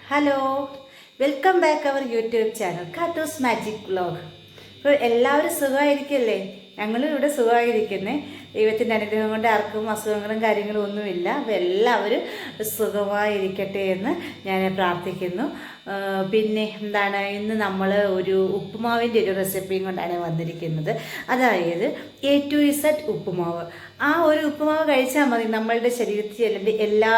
Hello, welcome back our YouTube channel കാറ്റൂസ് magic vlog. ഇപ്പോൾ എല്ലാവരും സുഖമായിരിക്കല്ലേ? ഞങ്ങളും ഇവിടെ സുഖമായിരിക്കുന്നേ. ദൈവത്തിൻ്റെ അനുഗ്രഹം കൊണ്ട് ആർക്കും അസുഖങ്ങളും കാര്യങ്ങളും ഒന്നുമില്ല. അപ്പോൾ എല്ലാവരും സുഖമായിരിക്കട്ടെ എന്ന് ഞാൻ പ്രാർത്ഥിക്കുന്നു. പിന്നെ എന്താണ്, ഇന്ന് നമ്മൾ ഒരു ഉപ്പുമാവിൻ്റെ ഒരു റെസിപ്പിയും കൊണ്ടാണ് വന്നിരിക്കുന്നത്. അതായത് A to Z ഉപ്പുമാവ്. ആ ഒരു ഉപ്പുമാവ് കഴിച്ചാൽ മതി, നമ്മളുടെ ശരീരത്തിൽ ചെല്ലേണ്ട എല്ലാ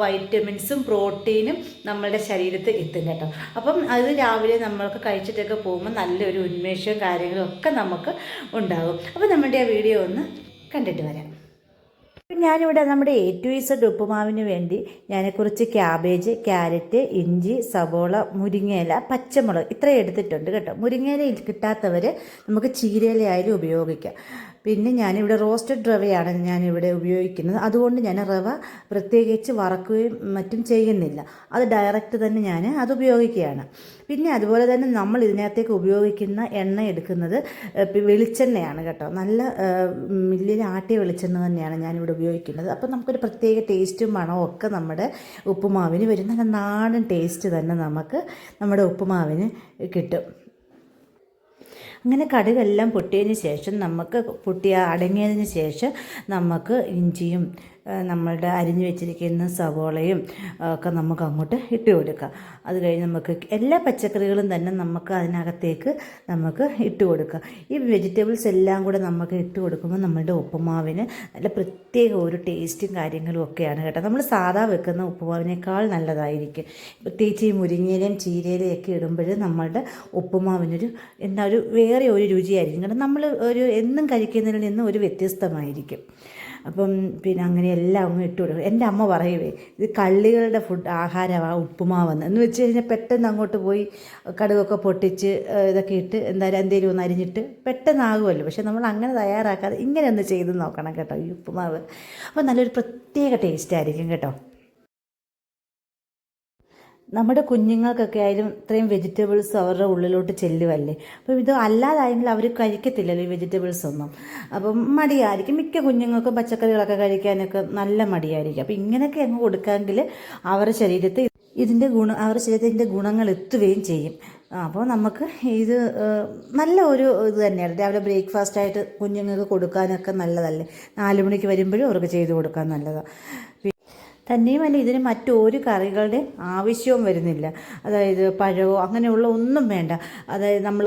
വൈറ്റമിൻസും പ്രോട്ടീനും നമ്മളുടെ ശരീരത്തിൽ എത്തും കേട്ടോ. അപ്പം അത് രാവിലെ നമ്മൾക്ക് കഴിച്ചിട്ടൊക്കെ പോകുമ്പോൾ നല്ലൊരു ഉന്മേഷവും കാര്യങ്ങളും ഒക്കെ നമുക്ക് ഉണ്ടാകും. അപ്പോൾ നമ്മുടെ ആ വീഡിയോ ഒന്ന് കണ്ടിട്ട് വരാം. ഞാനിവിടെ നമ്മുടെ A to Z ഉപ്പുമാവിന് വേണ്ടി ഞാൻ കുറച്ച് ക്യാബേജ്, ക്യാരറ്റ്, ഇഞ്ചി, സവോള, മുരിങ്ങയില, പച്ചമുളക് ഇത്രയും എടുത്തിട്ടുണ്ട് കേട്ടോ. മുരിങ്ങയില കിട്ടാത്തവർ നമുക്ക് ചീരയിലയായാലും ഉപയോഗിക്കാം. പിന്നെ ഞാനിവിടെ റോസ്റ്റഡ് റവയാണ് ഞാനിവിടെ ഉപയോഗിക്കുന്നത്. അതുകൊണ്ട് ഞാൻ റവ പ്രത്യേകിച്ച് വറക്കുകയും മറ്റും ചെയ്യുന്നില്ല, അത് ഡയറക്റ്റ് തന്നെ ഞാൻ അത് ഉപയോഗിക്കുകയാണ്. പിന്നെ അതുപോലെ തന്നെ നമ്മൾ ഇതിനകത്തേക്ക് ഉപയോഗിക്കുന്ന എണ്ണ എടുക്കുന്നത് വെളിച്ചെണ്ണയാണ് കേട്ടോ. നല്ല മില്ലിൽ ആട്ടിയ വെളിച്ചെണ്ണ തന്നെയാണ് ഞാനിവിടെ ഉപയോഗിക്കുന്നത്. അപ്പോൾ നമുക്കൊരു പ്രത്യേക ടേസ്റ്റും മണവും ഒക്കെ നമ്മുടെ ഉപ്പുമാവിന് വരും. നല്ല നാടൻ ടേസ്റ്റ് തന്നെ നമുക്ക് നമ്മുടെ ഉപ്പുമാവിന് കിട്ടും. അങ്ങനെ കടുകെല്ലാം പൊട്ടിയതിന് ശേഷം അടങ്ങിയതിന് ശേഷം നമുക്ക് ഇഞ്ചിയും നമ്മളുടെ അരിഞ്ഞു വെച്ചിരിക്കുന്ന സവോളയും ഒക്കെ നമുക്ക് അങ്ങോട്ട് ഇട്ട് കൊടുക്കാം. അത് കഴിഞ്ഞ് നമുക്ക് എല്ലാ പച്ചക്കറികളും തന്നെ നമുക്ക് അതിനകത്തേക്ക് നമുക്ക് ഇട്ട് കൊടുക്കാം. ഈ വെജിറ്റബിൾസ് എല്ലാം കൂടെ നമുക്ക് ഇട്ട് കൊടുക്കുമ്പോൾ നമ്മളുടെ ഉപ്പുമാവിന് നല്ല പ്രത്യേക ഒരു ടേസ്റ്റും കാര്യങ്ങളും ഒക്കെയാണ് കേട്ടോ. നമ്മൾ സാധാ വെക്കുന്ന ഉപ്പുമാവിനേക്കാൾ നല്ലതായിരിക്കും. പ്രത്യേകിച്ച് ഈ മുരിങ്ങയിലയും ചീരയിലയും ഒക്കെ ഇടുമ്പോൾ നമ്മളുടെ ഉപ്പുമാവിനൊരു വേറെ ഒരു രുചിയായിരിക്കും. കാരണം നമ്മൾ എന്നും കഴിക്കുന്നതിൽ നിന്ന് ഒരു വ്യത്യസ്തമായിരിക്കും. അപ്പം പിന്നെ അങ്ങനെ എല്ലാം അങ്ങ് ഇട്ട് കൊടുക്കും. എൻ്റെ അമ്മ പറയുവേ, ഇത് കള്ളികളുടെ ആഹാരമാണ് ഉപ്പുമാവെന്ന്. എന്ന് വെച്ച് കഴിഞ്ഞാൽ പെട്ടെന്ന് അങ്ങോട്ട് പോയി കടുകൊക്കെ പൊട്ടിച്ച് ഇതൊക്കെ ഇട്ട് എന്തെങ്കിലും ഒന്ന് അരിഞ്ഞിട്ട് പെട്ടെന്നാകുമല്ലോ. പക്ഷെ നമ്മൾ അങ്ങനെ തയ്യാറാക്കാതെ ഇങ്ങനെ ഒന്ന് ചെയ്ത് നോക്കണം കേട്ടോ ഈ ഉപ്പുമാവ്. അപ്പോൾ നല്ലൊരു പ്രത്യേക ടേസ്റ്റ് ആയിരിക്കും കേട്ടോ. നമ്മുടെ കുഞ്ഞുങ്ങൾക്കൊക്കെ ആയാലും ഇത്രയും വെജിറ്റബിൾസ് അവരുടെ ഉള്ളിലോട്ട് ചെല്ലുമല്ലേ. അപ്പോൾ ഇത് അല്ലാതായെങ്കിൽ അവർ കഴിക്കത്തില്ലല്ലോ ഈ വെജിറ്റബിൾസ് ഒന്നും. അപ്പം മടിയായിരിക്കും. മിക്ക കുഞ്ഞുങ്ങൾക്കും പച്ചക്കറികളൊക്കെ കഴിക്കാനൊക്കെ നല്ല മടിയായിരിക്കും. അപ്പോൾ ഇങ്ങനെയൊക്കെ അങ്ങ് കൊടുക്കാമെങ്കിൽ അവരുടെ ശരീരത്തിൽ ഇതിൻ്റെ ഗുണങ്ങൾ എത്തുകയും ചെയ്യും. അപ്പോൾ നമുക്ക് ഇത് നല്ല ഒരു ഇത് തന്നെയാണ്. രാവിലെ ബ്രേക്ക്ഫാസ്റ്റായിട്ട് കുഞ്ഞുങ്ങൾക്ക് കൊടുക്കാനൊക്കെ നല്ലതല്ലേ. 4 മണിക്ക് വരുമ്പോഴും അവർക്ക് ചെയ്ത് കൊടുക്കാൻ നല്ലതാണ്. തന്നെയുമല്ല, ഇതിന് മറ്റൊരു കറികളുടെ ആവശ്യവും വരുന്നില്ല. അതായത് പഴമോ അങ്ങനെയുള്ള ഒന്നും വേണ്ട. അതായത് നമ്മൾ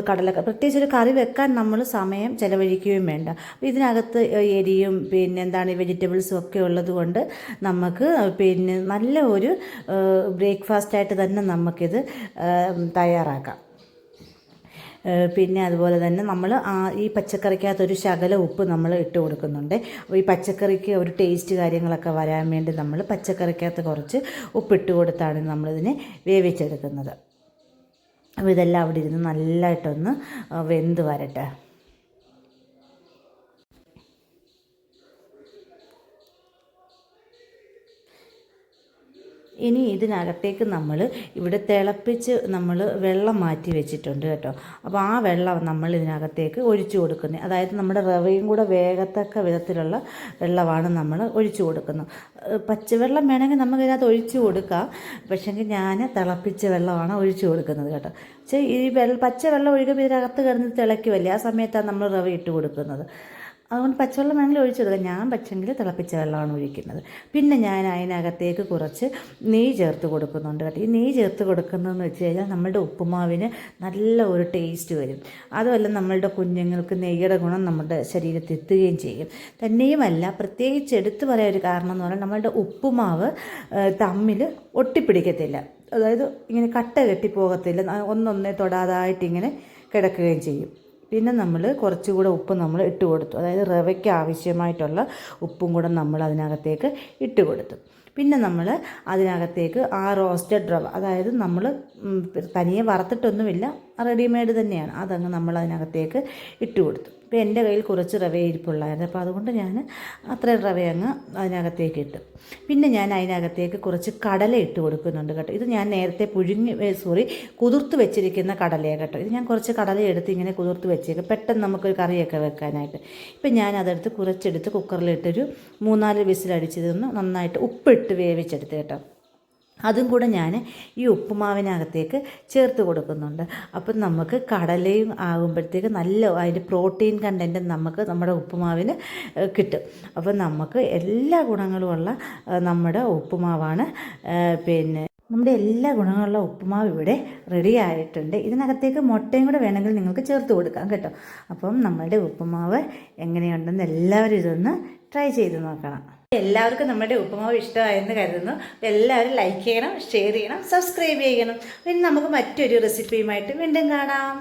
പ്രത്യേകിച്ച് ഒരു കറി വെക്കാൻ നമ്മൾ സമയം ചിലവഴിക്കുകയും വേണ്ട. ഇതിനകത്ത് എരിയും പിന്നെ വെജിറ്റബിൾസും ഒക്കെ ഉള്ളത് കൊണ്ട് നമുക്ക് പിന്നെ നല്ല ഒരു ബ്രേക്ക്ഫാസ്റ്റായിട്ട് തന്നെ നമുക്കിത് തയ്യാറാക്കാം. പിന്നെ അതുപോലെ തന്നെ നമ്മൾ ഈ പച്ചക്കറിക്കകത്തൊരു ശകല ഉപ്പ് നമ്മൾ ഇട്ട് കൊടുക്കുന്നുണ്ട്. അപ്പോൾ ഈ പച്ചക്കറിക്ക് ഒരു ടേസ്റ്റ് കാര്യങ്ങളൊക്കെ വരാൻ വേണ്ടി നമ്മൾ പച്ചക്കറിക്കകത്ത് കുറച്ച് ഉപ്പിട്ട് കൊടുത്താണ് നമ്മളിതിനെ വേവിച്ചെടുക്കുന്നത്. അപ്പോൾ ഇതെല്ലാം അവിടെ ഇരുന്ന് നല്ലതായിട്ടൊന്ന് വെന്ത് വരട്ടെ. ഇനി ഇതിനകത്തേക്ക് നമ്മൾ ഇവിടെ തിളപ്പിച്ച് നമ്മൾ വെള്ളം മാറ്റി വെച്ചിട്ടുണ്ട് കേട്ടോ. അപ്പോൾ ആ വെള്ളം നമ്മൾ ഇതിനകത്തേക്ക് ഒഴിച്ചു കൊടുക്കുന്നത്. അതായത് നമ്മുടെ റവയും കൂടെ വേഗത്തക്ക വിധത്തിലുള്ള വെള്ളമാണ് നമ്മൾ ഒഴിച്ചു കൊടുക്കുന്നത്. പച്ചവെള്ളം വേണമെങ്കിൽ നമുക്ക് ഇതിനകത്ത് ഒഴിച്ചു കൊടുക്കാം. പക്ഷേങ്കിൽ ഞാൻ തിളപ്പിച്ച വെള്ളമാണ് ഒഴിച്ചു കൊടുക്കുന്നത് കേട്ടോ. പക്ഷേ ഈ പച്ചവെള്ളം ഒഴിക്കുമ്പോൾ ഇതിനകത്ത് കിടന്ന് തിളയ്ക്കുമല്ലേ, ആ സമയത്താണ് നമ്മൾ റവ ഇട്ട് കൊടുക്കുന്നത്. അതുകൊണ്ട് പച്ചവെള്ളം വേണമെങ്കിൽ ഒഴിച്ചു കൊടുക്കാം. ഞാൻ പച്ചെങ്കിൽ തിളപ്പിച്ച വെള്ളമാണ് ഒഴിക്കുന്നത്. പിന്നെ ഞാൻ അതിനകത്തേക്ക് കുറച്ച് നെയ്യ് ചേർത്ത് കൊടുക്കുന്നുണ്ട് കേട്ടോ. ഈ നെയ്യ് ചേർത്ത് കൊടുക്കുന്നതെന്ന് വെച്ച് കഴിഞ്ഞാൽ നമ്മളുടെ ഉപ്പുമാവിന് നല്ല ഒരു ടേസ്റ്റ് വരും. അതുമല്ല നമ്മളുടെ കുഞ്ഞുങ്ങൾക്ക് നെയ്യുടെ ഗുണം നമ്മുടെ ശരീരത്തിൽ എത്തുകയും ചെയ്യും. തന്നെയുമല്ല, പ്രത്യേകിച്ച് എടുത്തു പറയാൻ ഒരു കാരണം എന്ന് പറഞ്ഞാൽ നമ്മളുടെ ഉപ്പുമാവ് തമ്മിൽ ഒട്ടിപ്പിടിക്കത്തില്ല. അതായത് ഇങ്ങനെ കട്ട കെട്ടിപ്പോകത്തില്ല, ഒന്നൊന്നേ തൊടാതായിട്ട് ഇങ്ങനെ കിടക്കുകയും ചെയ്യും. പിന്നെ നമ്മൾ കുറച്ചുകൂടെ ഉപ്പ് നമ്മൾ ഇട്ട് കൊടുത്തു. അതായത് റവയ്ക്ക് ആവശ്യമായിട്ടുള്ള ഉപ്പും കൂടെ നമ്മൾ അതിനകത്തേക്ക് ഇട്ട് കൊടുത്തു. പിന്നെ നമ്മൾ അതിനകത്തേക്ക് ആ റോസ്റ്റഡ് റവ, അതായത് നമ്മൾ തനിയെ വറുത്തിട്ടൊന്നുമില്ല, റെഡിമെയ്ഡ് തന്നെയാണ്, അതങ്ങ് നമ്മൾ അതിനകത്തേക്ക് ഇട്ട് കൊടുത്തു. ഇപ്പോൾ എൻ്റെ കയ്യിൽ കുറച്ച് റവ ഇരിപ്പുള്ളായിരുന്നു. അപ്പോൾ അതുകൊണ്ട് ഞാൻ അത്രയും റവ അങ്ങ് അതിനകത്തേക്ക് ഇട്ടു. പിന്നെ ഞാൻ അതിനകത്തേക്ക് കുറച്ച് കടല ഇട്ട് കൊടുക്കുന്നുണ്ട് കേട്ടോ. ഇത് ഞാൻ നേരത്തെ കുതിർത്ത് വെച്ചിരിക്കുന്ന കടലയാണ് കേട്ടോ. ഇത് ഞാൻ കുറച്ച് കടല എടുത്ത് ഇങ്ങനെ കുതിർത്ത് വെച്ചേക്കും, പെട്ടെന്ന് നമുക്കൊരു കറിയൊക്കെ വെക്കാനായിട്ട്. ഇപ്പം ഞാൻ അതെടുത്ത് കുറച്ചെടുത്ത് കുക്കറിലിട്ടൊരു 3-4 വിസിലടിച്ചതൊന്ന് നന്നായിട്ട് ഉപ്പിട്ട് വേവിച്ചെടുത്ത് കേട്ടോ. അതും കൂടെ ഞാൻ ഈ ഉപ്പുമാവിനകത്തേക്ക് ചേർത്ത് കൊടുക്കുന്നുണ്ട്. അപ്പം നമുക്ക് കടലയും ആകുമ്പോഴത്തേക്ക് നല്ല അതിൻ്റെ പ്രോട്ടീൻ കണ്ടൻറ്റ് നമുക്ക് നമ്മുടെ ഉപ്പുമാവിന് കിട്ടും. അപ്പം നമുക്ക് എല്ലാ ഗുണങ്ങളുമുള്ള നമ്മുടെ ഉപ്പുമാവാണ്. പിന്നെ നമ്മുടെ എല്ലാ ഗുണങ്ങളുള്ള ഉപ്പുമാവ് ഇവിടെ റെഡി ആയിട്ടുണ്ട്. ഇതിനകത്തേക്ക് മുട്ടയും കൂടെ വേണമെങ്കിൽ നിങ്ങൾക്ക് ചേർത്ത് കൊടുക്കാം കേട്ടോ. അപ്പം നമ്മളുടെ ഉപ്പുമാവ് എങ്ങനെയുണ്ടെന്ന് എല്ലാവരും ഇതൊന്ന് ട്രൈ ചെയ്ത് നോക്കണം. എല്ലാവർക്കും നമ്മുടെ ഉപ്പുമാവ് ഇഷ്ടമായെന്ന് കരുതുന്നു. എല്ലാവരും ലൈക്ക് ചെയ്യണം, ഷെയർ ചെയ്യണം, സബ്സ്ക്രൈബ് ചെയ്യണം. ഇനി നമുക്ക് മറ്റൊരു റെസിപ്പിയുമായിട്ട് വീണ്ടും കാണാം.